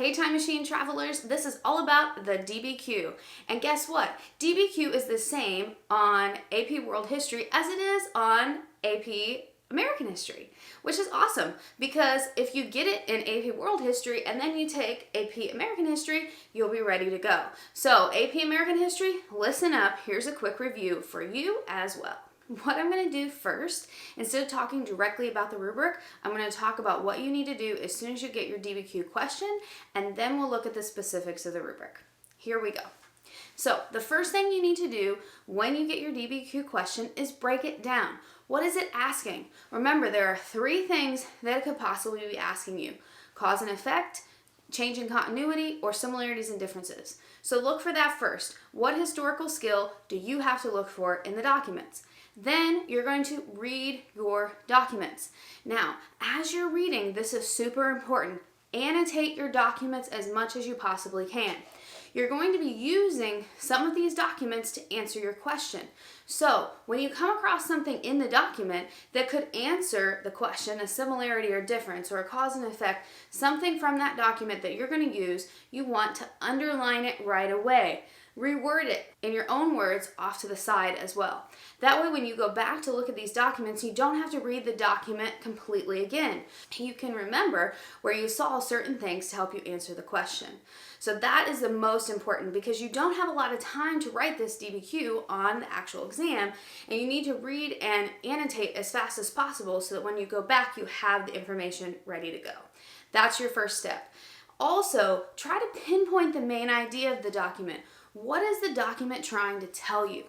Hey Time Machine travelers, this is all about the DBQ. And guess what? DBQ is the same on AP World History as it is on AP American History, which is awesome because if you get it in AP World History and then you take AP American History, you'll be ready to go. So AP American History, listen up. Here's a quick review for you as well. What I'm going to do first, instead of talking directly about the rubric, I'm going to talk about what you need to do as soon as you get your DBQ question, and then we'll look at the specifics of the rubric. Here we go. So the first thing you need to do when you get your DBQ question is break it down. What is it asking? Remember, there are three things that it could possibly be asking you: cause and effect, change in continuity, or similarities and differences. So look for that first. What historical skill do you have to look for in the documents? Then you're going to read your documents. Now, as you're reading, this is super important. Annotate your documents as much as you possibly can. You're going to be using some of these documents to answer your question. So when you come across something in the document that could answer the question, a similarity or difference or a cause and effect, something from that document that you're going to use, you want to underline it right away. Reword it in your own words off to the side as well. That way when you go back to look at these documents, you don't have to read the document completely again. You can remember where you saw certain things to help you answer the question. So that is the most important because you don't have a lot of time to write this DBQ on the actual exam, and you need to read and annotate as fast as possible so that when you go back, you have the information ready to go. That's your first step. Also, try to pinpoint the main idea of the document. What is the document trying to tell you?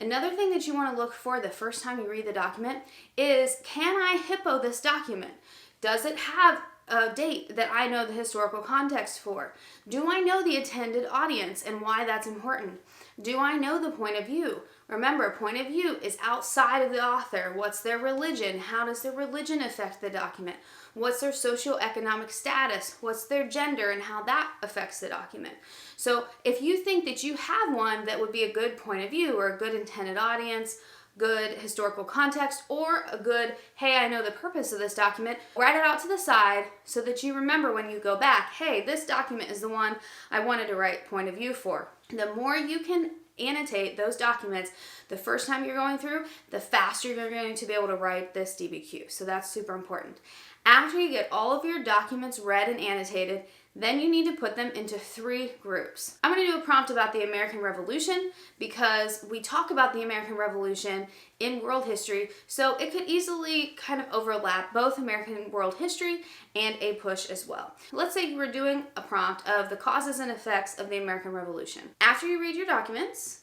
Another thing that you want to look for the first time you read the document is, can I HIPPO this document? Does it have a date that I know the historical context for? Do I know the attended audience and why that's important? Do I know the point of view? Remember, point of view is outside of the author. What's their religion? How does their religion affect the document? What's their socioeconomic status? What's their gender and how that affects the document? So if you think that you have one that would be a good point of view or a good intended audience, good historical context, or a good, hey, I know the purpose of this document, write it out to the side so that you remember when you go back, hey, this document is the one I wanted to write point of view for. The more you can annotate those documents the first time you're going through, the faster you're going to be able to write this DBQ. So that's super important. After you get all of your documents read and annotated, then you need to put them into three groups. I'm going to do a prompt about the American Revolution because we talk about the American Revolution in world history, so it could easily kind of overlap both American world history and APUSH as well. Let's say you were doing a prompt of the causes and effects of the American Revolution. After you read your documents,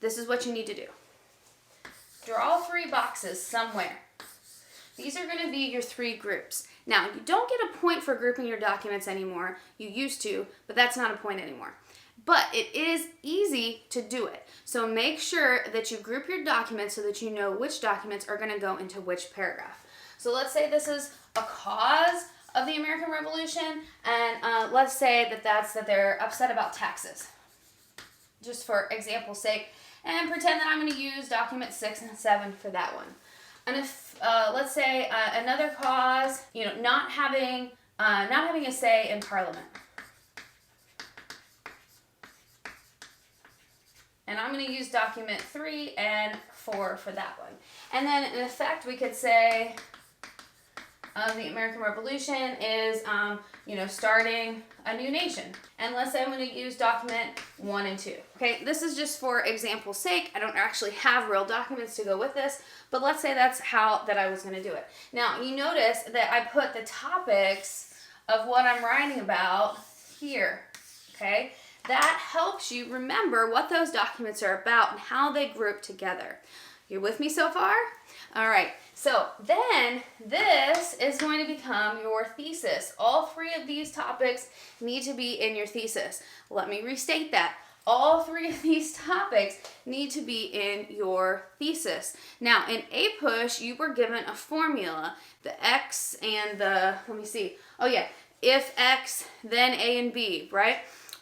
this is what you need to do. Draw three boxes somewhere. These are going to be your three groups. Now, you don't get a point for grouping your documents anymore. You used to, but that's not a point anymore. But it is easy to do it. So make sure that you group your documents so that you know which documents are going to go into which paragraph. So let's say this is a cause of the American Revolution, and let's say that they're upset about taxes, just for example's sake, and pretend that I'm going to use document 6 and 7 for that one. And if, let's say, another cause, not having a say in Parliament. And I'm going to use document 3 and 4 for that one. And then, in effect, we could say the American Revolution is, starting a new nation. And let's say I'm going to use document 1 and 2. Okay, this is just for example's sake. I don't actually have real documents to go with this, but let's say that's how that I was going to do it. Now, you notice that I put the topics of what I'm writing about here, okay? That helps you remember what those documents are about and how they group together. You with me so far? All right, so then this is going to become your thesis. All three of these topics need to be in your thesis. Let me restate that. All three of these topics need to be in your thesis. Now, in APUSH, you were given a formula, the X and the, if X, then A and B, right?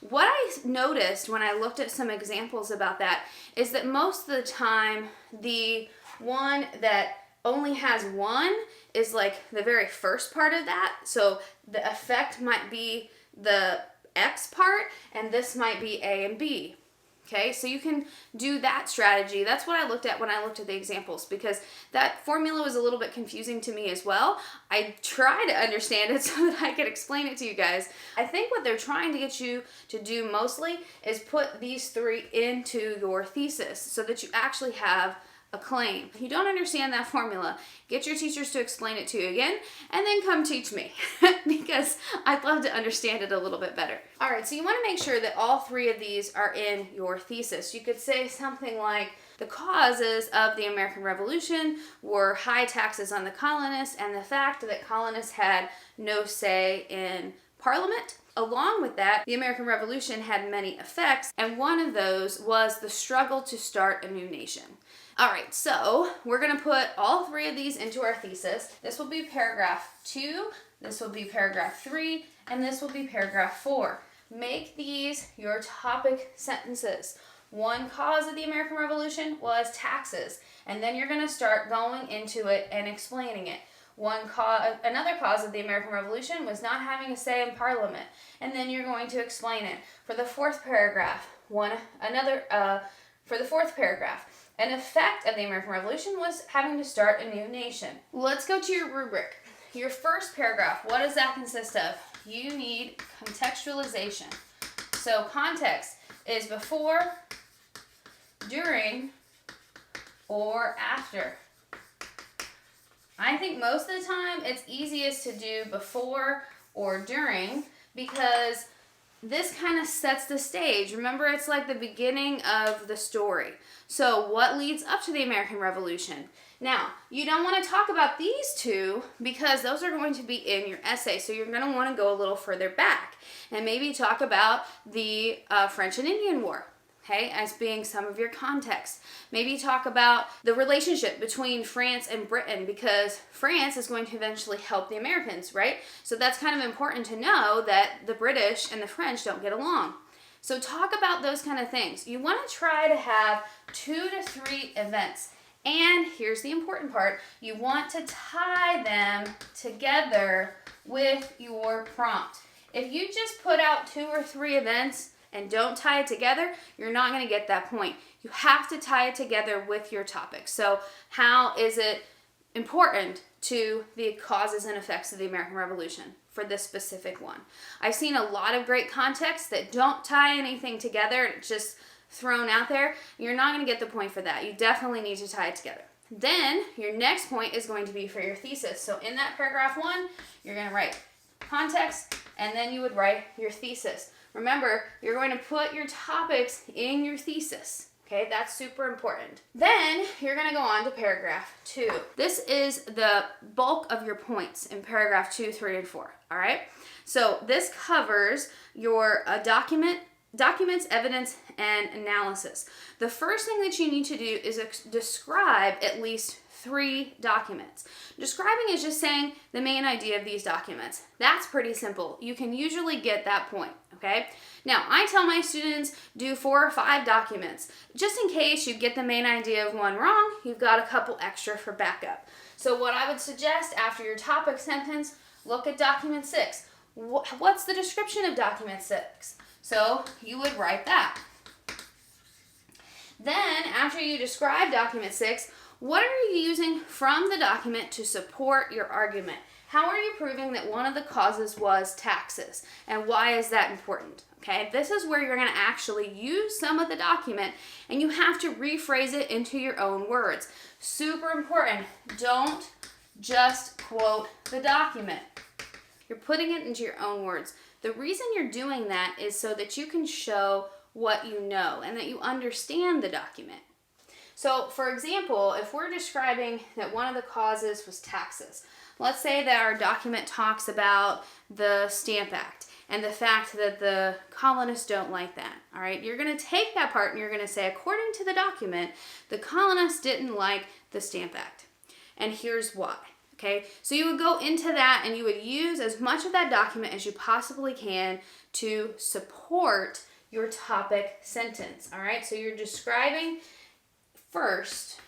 What I noticed when I looked at some examples about that is that most of the time, the one that only has one is like the very first part of that. So the effect might be the X part, and this might be A and B. Okay, so you can do that strategy. That's what I looked at when I looked at the examples, because that formula was a little bit confusing to me as well. I try to understand it so that I could explain it to you guys. I think what they're trying to get you to do mostly is put these three into your thesis so that you actually have a claim. If you don't understand that formula, get your teachers to explain it to you again, and then come teach me because I'd love to understand it a little bit better. All right, so you want to make sure that all three of these are in your thesis. You could say something like, the causes of the American Revolution were high taxes on the colonists and the fact that colonists had no say in Parliament. Along with that, the American Revolution had many effects, and one of those was the struggle to start a new nation. All right, so we're going to put all three of these into our thesis. This will be paragraph 2, this will be paragraph 3, and this will be paragraph 4. Make these your topic sentences. One cause of the American Revolution was taxes, and then you're going to start going into it and explaining it. Another cause of the American Revolution was not having a say in Parliament, and then you're going to explain it. For the fourth paragraph, an effect of the American Revolution was having to start a new nation. Let's go to your rubric. Your first paragraph, what does that consist of? You need contextualization. So context is before, during, or after. I think most of the time it's easiest to do before or during because this kind of sets the stage. Remember, it's like the beginning of the story. So what leads up to the American Revolution? Now, you don't want to talk about these two because those are going to be in your essay. So you're going to want to go a little further back and maybe talk about the French and Indian War. Okay, as being some of your context. Maybe talk about the relationship between France and Britain because France is going to eventually help the Americans, right? So that's kind of important to know that the British and the French don't get along. So talk about those kind of things. You want to try to have 2 to 3 events. And here's the important part. You want to tie them together with your prompt. If you just put out 2 or 3 events and don't tie it together, you're not going to get that point. You have to tie it together with your topic. So how is it important to the causes and effects of the American Revolution for this specific one? I've seen a lot of great contexts that don't tie anything together. It's just thrown out there. You're not going to get the point for that. You definitely need to tie it together. Then your next point is going to be for your thesis. So in that paragraph 1, you're going to write context, and then you would write your thesis. Remember, you're going to put your topics in your thesis. Okay, that's super important. Then you're going to go on to paragraph 2. This is the bulk of your points in paragraph 2, 3, and 4. All right, so this covers your documents, evidence, and analysis. The first thing that you need to do is describe at least 3 documents. Describing is just saying the main idea of these documents. That's pretty simple. You can usually get that point, okay? Now, I tell my students do 4 or 5 documents. Just in case you get the main idea of one wrong, you've got a couple extra for backup. So what I would suggest after your topic sentence, look at document 6. What's the description of document 6? So you would write that. Then, after you describe document 6, what are you using from the document to support your argument? How are you proving that one of the causes was taxes? And why is that important? Okay, this is where you're going to actually use some of the document and you have to rephrase it into your own words. Super important. Don't just quote the document. You're putting it into your own words. The reason you're doing that is so that you can show what you know and that you understand the document. So, for example, if we're describing that one of the causes was taxes, let's say that our document talks about the Stamp Act and the fact that the colonists don't like that, all right? You're going to take that part and you're going to say, according to the document, the colonists didn't like the Stamp Act, and here's why, okay? So you would go into that and you would use as much of that document as you possibly can to support your topic sentence, all right? So you're describing first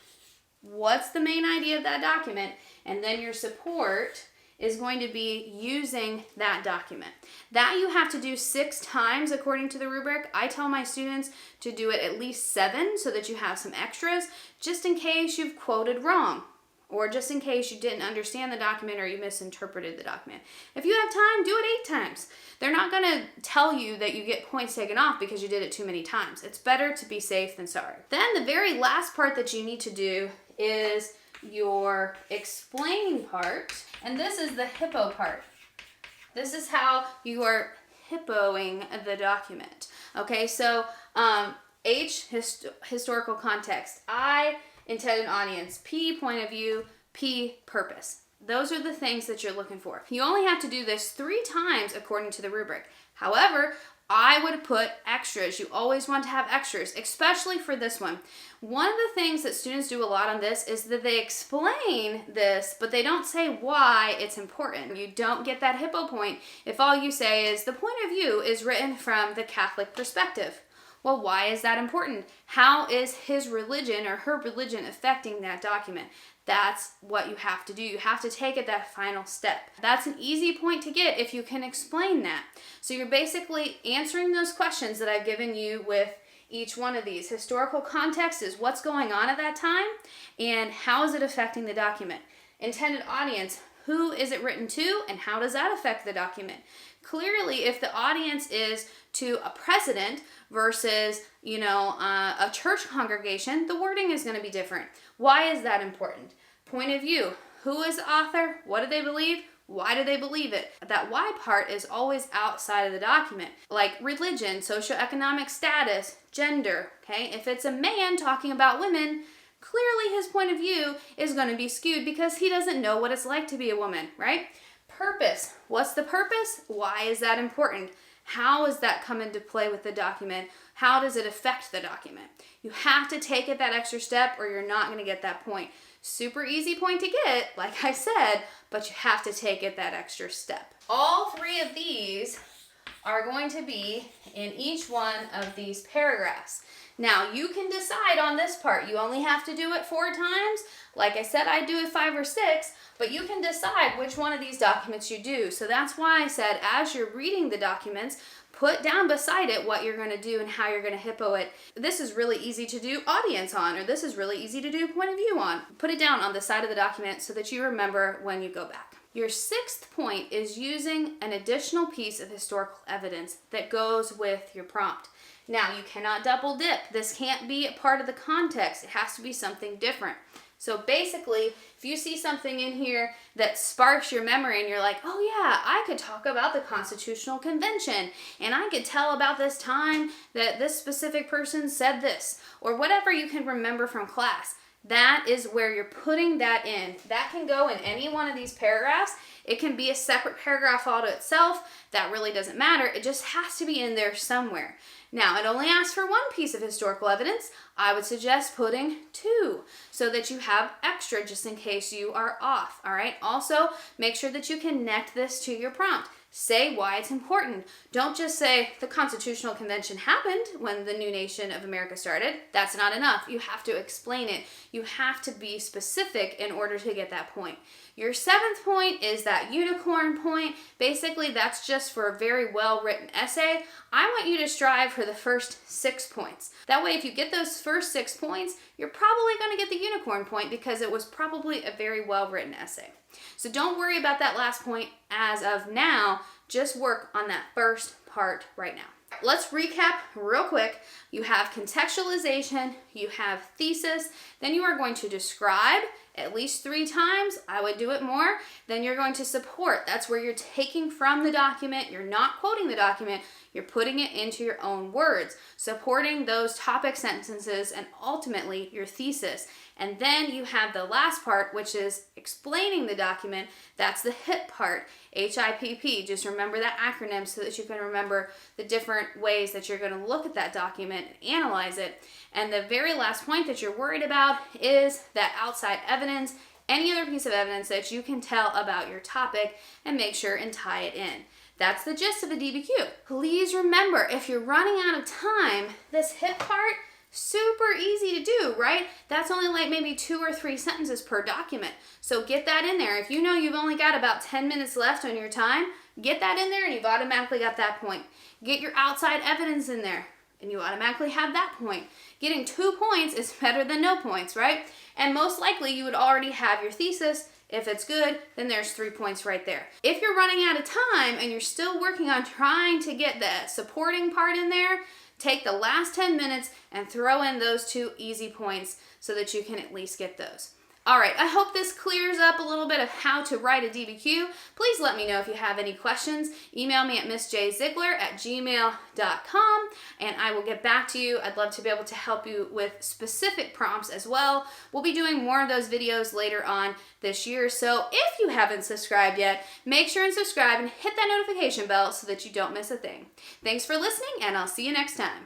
what's the main idea of that document, and then your support is going to be using that document. That you have to do 6 times according to the rubric. I tell my students to do it at least 7 so that you have some extras just in case you've quoted wrong or just in case you didn't understand the document or you misinterpreted the document. If you have time, do it 8 times. They're not going to tell you that you get points taken off because you did it too many times. It's better to be safe than sorry. Then the very last part that you need to do is your explaining part, and this is the HIPPO part. This is how you are HIPPOing the document. Okay, so historical context, I, intended audience, P, point of view, P, purpose. Those are the things that you're looking for. You only have to do this 3 times according to the rubric. However, I would put extras. You always want to have extras, especially for this one. One of the things that students do a lot on this is that they explain this, but they don't say why it's important. You don't get that HIPPO point if all you say is the point of view is written from the Catholic perspective. Well, why is that important? How is his religion or her religion affecting that document? That's what you have to do. You have to take it that final step. That's an easy point to get if you can explain that. So you're basically answering those questions that I've given you with each one of these. Historical context is what's going on at that time and how is it affecting the document. Intended audience, who is it written to and how does that affect the document? Clearly, if the audience is to a president versus, a church congregation, the wording is going to be different. Why is that important? Point of view. Who is the author? What do they believe? Why do they believe it? That why part is always outside of the document. Like religion, socioeconomic status, gender, okay? If it's a man talking about women, clearly his point of view is going to be skewed because he doesn't know what it's like to be a woman, right? Purpose. What's the purpose? Why is that important? How does that come into play with the document? How does it affect the document? You have to take it that extra step or you're not going to get that point. Super easy point to get, like I said, but you have to take it that extra step. All 3 of these are going to be in each one of these paragraphs. Now, you can decide on this part. You only have to do it 4 times. Like I said, I do it 5 or 6, but you can decide which one of these documents you do. So that's why I said as you're reading the documents, put down beside it what you're going to do and how you're going to HIPPO it. This is really easy to do audience on, or this is really easy to do point of view on. Put it down on the side of the document so that you remember when you go back. Your 6th point is using an additional piece of historical evidence that goes with your prompt. Now, you cannot double dip. This can't be a part of the context. It has to be something different. So basically, if you see something in here that sparks your memory and you're like, oh yeah, I could talk about the Constitutional Convention and I could tell about this time that this specific person said this, or whatever you can remember from class, that is where you're putting that in. That can go in any one of these paragraphs. It can be a separate paragraph all to itself. That really doesn't matter. It just has to be in there somewhere. Now, it only asks for 1 piece of historical evidence. I would suggest putting 2 so that you have extra just in case you are off, all right? Also, make sure that you connect this to your prompt. Say why it's important. Don't just say the Constitutional Convention happened when the new nation of America started. That's not enough. You have to explain it. You have to be specific in order to get that point. Your 7th point is that unicorn point. Basically, that's just for a very well-written essay. I want you to strive for the first 6 points. That way, if you get those first 6 points, you're probably going to get the unicorn point because it was probably a very well-written essay. So don't worry about that last point as of now. Just work on that first part right now. Let's recap real quick. You have contextualization, you have thesis, then you are going to describe at least 3 times. I would do it more. Then you're going to support. That's where you're taking from the document. You're not quoting the document. You're putting it into your own words, supporting those topic sentences and ultimately your thesis. And then you have the last part, which is explaining the document. That's the HIP part, HIPP. Just remember that acronym so that you can remember the different ways that you're going to look at that document and analyze it. And the very last point that you're worried about is that outside evidence, any other piece of evidence that you can tell about your topic and make sure and tie it in. That's the gist of the DBQ. Please remember, if you're running out of time, this HIP part, Super easy to do, right? That's only like maybe 2 or 3 sentences per document. So get that in there. If you know you've only got about 10 minutes left on your time, get that in there and you've automatically got that point. Get your outside evidence in there and you automatically have that point. Getting 2 points is better than no points, right? And most likely you would already have your thesis. If it's good, then there's 3 points right there. If you're running out of time and you're still working on trying to get the supporting part in there, take the last 10 minutes and throw in those 2 easy points so that you can at least get those. All right, I hope this clears up a little bit of how to write a DBQ. Please let me know if you have any questions. Email me at missjziegler@gmail.com and I will get back to you. I'd love to be able to help you with specific prompts as well. We'll be doing more of those videos later on this year. So if you haven't subscribed yet, make sure and subscribe and hit that notification bell so that you don't miss a thing. Thanks for listening and I'll see you next time.